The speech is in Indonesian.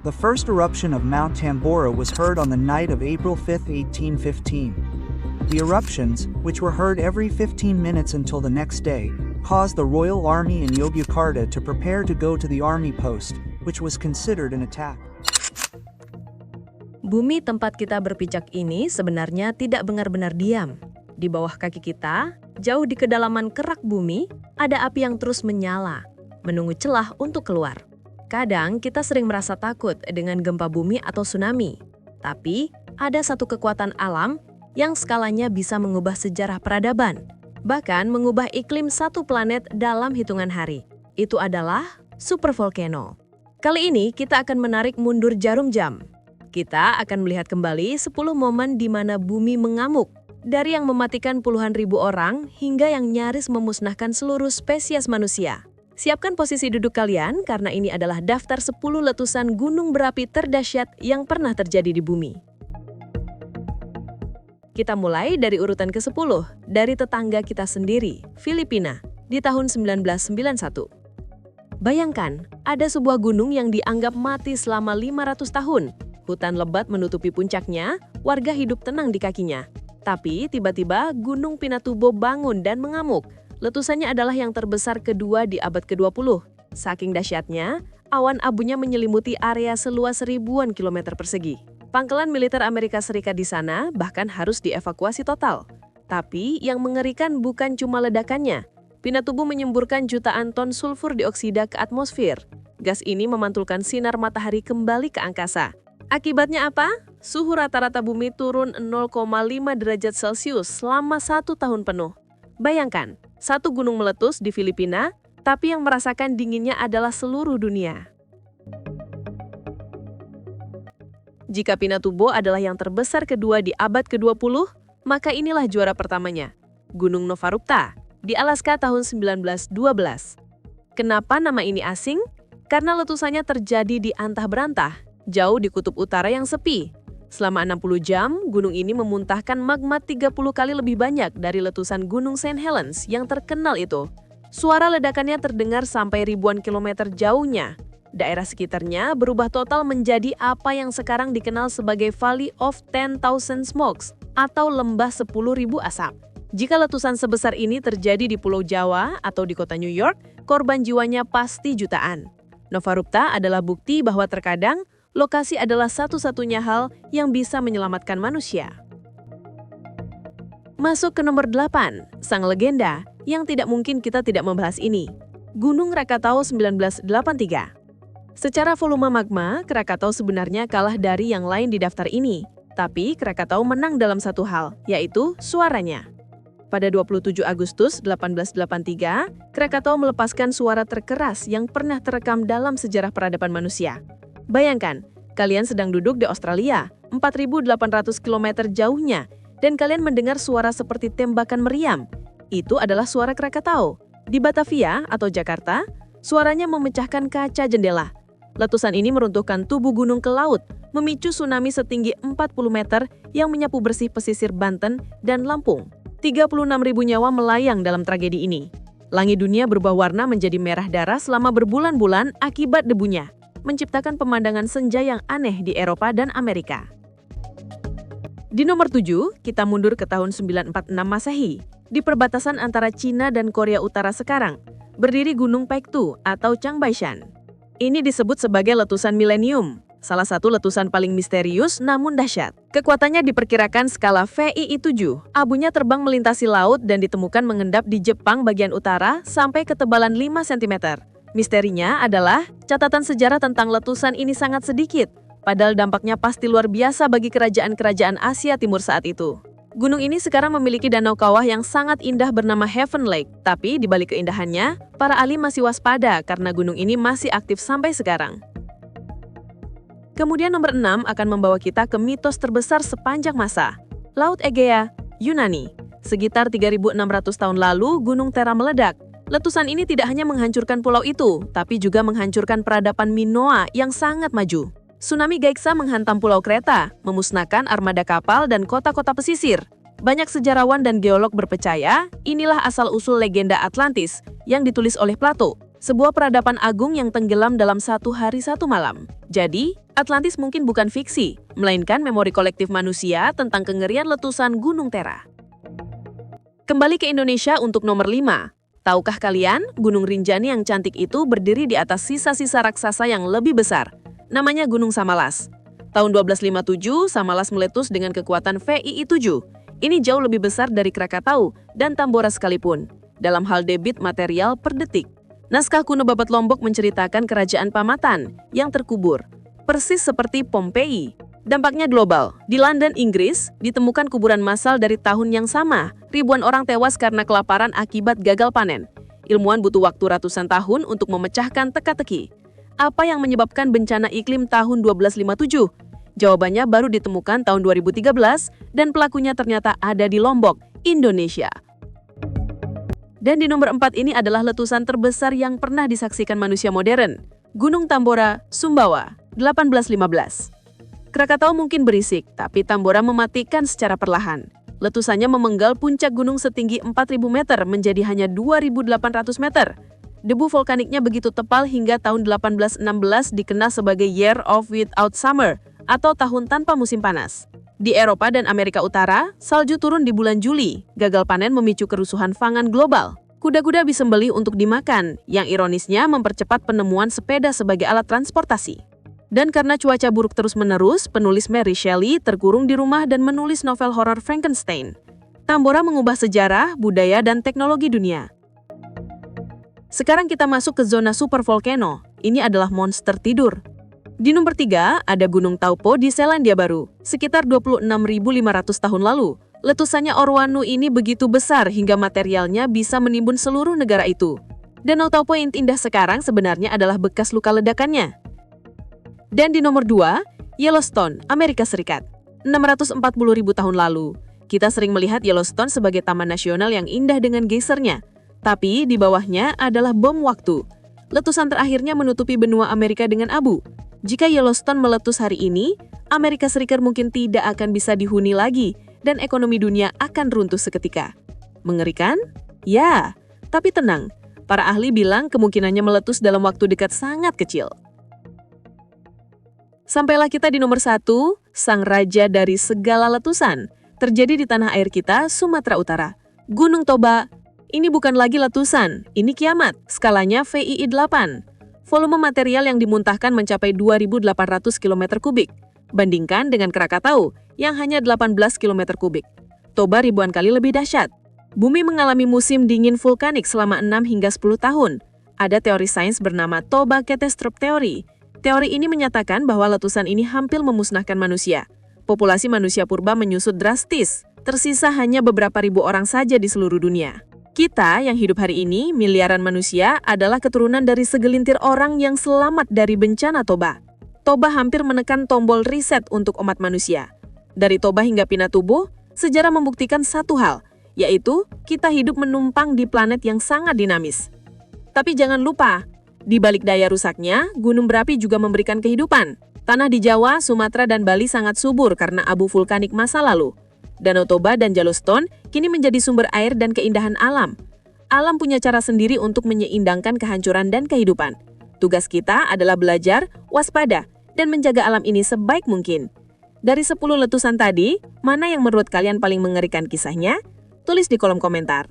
The first eruption of Mount Tambora was heard on the night of April 5, 1815. The eruptions, which were heard every 15 minutes until the next day, caused the Royal Army in Yogyakarta to prepare to go to the army post, which was considered an attack. Bumi tempat kita berpijak ini sebenarnya tidak benar-benar diam. Di bawah kaki kita, jauh di kedalaman kerak bumi, ada api yang terus menyala, menunggu celah untuk keluar. Kadang kita sering merasa takut dengan gempa bumi atau tsunami. Tapi, ada satu kekuatan alam yang skalanya bisa mengubah sejarah peradaban, bahkan mengubah iklim satu planet dalam hitungan hari. Itu adalah supervolcano. Kali ini kita akan menarik mundur jarum jam. Kita akan melihat kembali 10 momen di mana bumi mengamuk, dari yang mematikan puluhan ribu orang hingga yang nyaris memusnahkan seluruh spesies manusia. Siapkan posisi duduk kalian karena ini adalah daftar 10 letusan gunung berapi terdahsyat yang pernah terjadi di bumi. Kita mulai dari urutan ke-10, dari tetangga kita sendiri, Filipina, di tahun 1991. Bayangkan, ada sebuah gunung yang dianggap mati selama 500 tahun. Hutan lebat menutupi puncaknya, warga hidup tenang di kakinya. Tapi tiba-tiba Gunung Pinatubo bangun dan mengamuk. Letusannya adalah yang terbesar kedua di abad ke-20. Saking dahsyatnya, awan abunya menyelimuti area seluas ribuan kilometer persegi. Pangkalan militer Amerika Serikat di sana bahkan harus dievakuasi total. Tapi yang mengerikan bukan cuma ledakannya. Pinatubo menyemburkan jutaan ton sulfur dioksida ke atmosfer. Gas ini memantulkan sinar matahari kembali ke angkasa. Akibatnya apa? Suhu rata-rata bumi turun 0,5 derajat Celcius selama 1 tahun penuh. Bayangkan, satu gunung meletus di Filipina, tapi yang merasakan dinginnya adalah seluruh dunia. Jika Pinatubo adalah yang terbesar kedua di abad ke-20, maka inilah juara pertamanya, Gunung Novarupta, di Alaska tahun 1912. Kenapa nama ini asing? Karena letusannya terjadi di antah-berantah, jauh di kutub utara yang sepi. Selama 60 jam, gunung ini memuntahkan magma 30 kali lebih banyak dari letusan Gunung St. Helens yang terkenal itu. Suara ledakannya terdengar sampai ribuan kilometer jauhnya. Daerah sekitarnya berubah total menjadi apa yang sekarang dikenal sebagai Valley of 10,000 Smokes atau lembah 10.000 asap. Jika letusan sebesar ini terjadi di Pulau Jawa atau di kota New York, korban jiwanya pasti jutaan. Novarupta adalah bukti bahwa terkadang lokasi adalah satu-satunya hal yang bisa menyelamatkan manusia. Masuk ke nomor 8, sang legenda yang tidak mungkin kita tidak membahas ini. Gunung Krakatau 1983. Secara volume magma, Krakatau sebenarnya kalah dari yang lain di daftar ini. Tapi Krakatau menang dalam satu hal, yaitu suaranya. Pada 27 Agustus 1883, Krakatau melepaskan suara terkeras yang pernah terekam dalam sejarah peradaban manusia. Bayangkan, kalian sedang duduk di Australia, 4.800 km jauhnya, dan kalian mendengar suara seperti tembakan meriam. Itu adalah suara Krakatau. Di Batavia atau Jakarta, suaranya memecahkan kaca jendela. Letusan ini meruntuhkan tubuh gunung ke laut, memicu tsunami setinggi 40 meter yang menyapu bersih pesisir Banten dan Lampung. 36.000 nyawa melayang dalam tragedi ini. Langit dunia berubah warna menjadi merah darah selama berbulan-bulan akibat debunya, menciptakan pemandangan senja yang aneh di Eropa dan Amerika. Di nomor 7, kita mundur ke tahun 946 Masehi. Di perbatasan antara Cina dan Korea Utara sekarang, berdiri Gunung Paektu atau Changbaishan. Ini disebut sebagai letusan milenium, salah satu letusan paling misterius namun dahsyat. Kekuatannya diperkirakan skala VII7. Abunya terbang melintasi laut dan ditemukan mengendap di Jepang bagian utara sampai ketebalan 5 cm. Misterinya adalah catatan sejarah tentang letusan ini sangat sedikit, padahal dampaknya pasti luar biasa bagi kerajaan-kerajaan Asia Timur saat itu. Gunung ini sekarang memiliki danau kawah yang sangat indah bernama Heaven Lake, tapi di balik keindahannya, para ahli masih waspada karena gunung ini masih aktif sampai sekarang. Kemudian nomor 6 akan membawa kita ke mitos terbesar sepanjang masa, Laut Egea, Yunani. Sekitar 3.600 tahun lalu, Gunung Thera meledak. Letusan ini tidak hanya menghancurkan pulau itu, tapi juga menghancurkan peradaban Minoa yang sangat maju. Tsunami Geyxa menghantam Pulau Kreta, memusnahkan armada kapal dan kota-kota pesisir. Banyak sejarawan dan geolog berpercaya inilah asal-usul legenda Atlantis yang ditulis oleh Plato. Sebuah peradaban agung yang tenggelam dalam satu hari satu malam. Jadi, Atlantis mungkin bukan fiksi, melainkan memori kolektif manusia tentang kengerian letusan Gunung Tera. Kembali ke Indonesia untuk nomor 5. Tahukah kalian, Gunung Rinjani yang cantik itu berdiri di atas sisa-sisa raksasa yang lebih besar. Namanya Gunung Samalas. Tahun 1257, Samalas meletus dengan kekuatan VII-7. Ini jauh lebih besar dari Krakatau dan Tambora sekalipun, dalam hal debit material per detik. Naskah kuno Babat Lombok menceritakan kerajaan Pamatan yang terkubur, persis seperti Pompei. Dampaknya global. Di London, Inggris, ditemukan kuburan massal dari tahun yang sama. Ribuan orang tewas karena kelaparan akibat gagal panen. Ilmuwan butuh waktu ratusan tahun untuk memecahkan teka-teki. Apa yang menyebabkan bencana iklim tahun 1257? Jawabannya baru ditemukan tahun 2013 dan pelakunya ternyata ada di Lombok, Indonesia. Dan di nomor 4 ini adalah letusan terbesar yang pernah disaksikan manusia modern. Gunung Tambora, Sumbawa, 1815. Krakatau mungkin berisik, tapi Tambora mematikan secara perlahan. Letusannya memenggal puncak gunung setinggi 4.000 meter menjadi hanya 2.800 meter. Debu vulkaniknya begitu tebal hingga tahun 1816 dikenal sebagai Year of Without Summer atau tahun tanpa musim panas. Di Eropa dan Amerika Utara, salju turun di bulan Juli. Gagal panen memicu kerusuhan pangan global. Kuda-kuda disembelih untuk dimakan, yang ironisnya mempercepat penemuan sepeda sebagai alat transportasi. Dan karena cuaca buruk terus-menerus, penulis Mary Shelley terkurung di rumah dan menulis novel horor Frankenstein. Tambora mengubah sejarah, budaya, dan teknologi dunia. Sekarang kita masuk ke zona supervolcano. Ini adalah monster tidur. Di nomor 3, ada Gunung Taupo di Selandia Baru, sekitar 26.500 tahun lalu. Letusannya Orwanu ini begitu besar hingga materialnya bisa menimbun seluruh negara itu. Danau Taupo yang indah sekarang sebenarnya adalah bekas luka ledakannya. Dan di nomor 2, Yellowstone, Amerika Serikat. 640.000 tahun lalu. Kita sering melihat Yellowstone sebagai taman nasional yang indah dengan geysernya. Tapi di bawahnya adalah bom waktu. Letusan terakhirnya menutupi benua Amerika dengan abu. Jika Yellowstone meletus hari ini, Amerika Serikat mungkin tidak akan bisa dihuni lagi dan ekonomi dunia akan runtuh seketika. Mengerikan? Ya, tapi tenang. Para ahli bilang kemungkinannya meletus dalam waktu dekat sangat kecil. Sampailah kita di nomor 1, sang raja dari segala letusan. Terjadi di tanah air kita, Sumatera Utara. Gunung Toba. Ini bukan lagi letusan, ini kiamat. Skalanya VII 8. Volume material yang dimuntahkan mencapai 2.800 km kubik. Bandingkan dengan Krakatau yang hanya 18 km kubik. Toba ribuan kali lebih dahsyat. Bumi mengalami musim dingin vulkanik selama 6 hingga 10 tahun. Ada teori sains bernama Toba Catastrophe Theory. Teori ini menyatakan bahwa letusan ini hampir memusnahkan manusia. Populasi manusia purba menyusut drastis. Tersisa hanya beberapa ribu orang saja di seluruh dunia. Kita yang hidup hari ini, miliaran manusia, adalah keturunan dari segelintir orang yang selamat dari bencana Toba. Toba hampir menekan tombol reset untuk umat manusia. Dari Toba hingga Pinatubo, sejarah membuktikan satu hal, yaitu kita hidup menumpang di planet yang sangat dinamis. Tapi jangan lupa, di balik daya rusaknya, gunung berapi juga memberikan kehidupan. Tanah di Jawa, Sumatera, dan Bali sangat subur karena abu vulkanik masa lalu. Danau Toba dan Yellowstone kini menjadi sumber air dan keindahan alam. Alam punya cara sendiri untuk menyeimbangkan kehancuran dan kehidupan. Tugas kita adalah belajar, waspada, dan menjaga alam ini sebaik mungkin. Dari 10 letusan tadi, mana yang menurut kalian paling mengerikan kisahnya? Tulis di kolom komentar.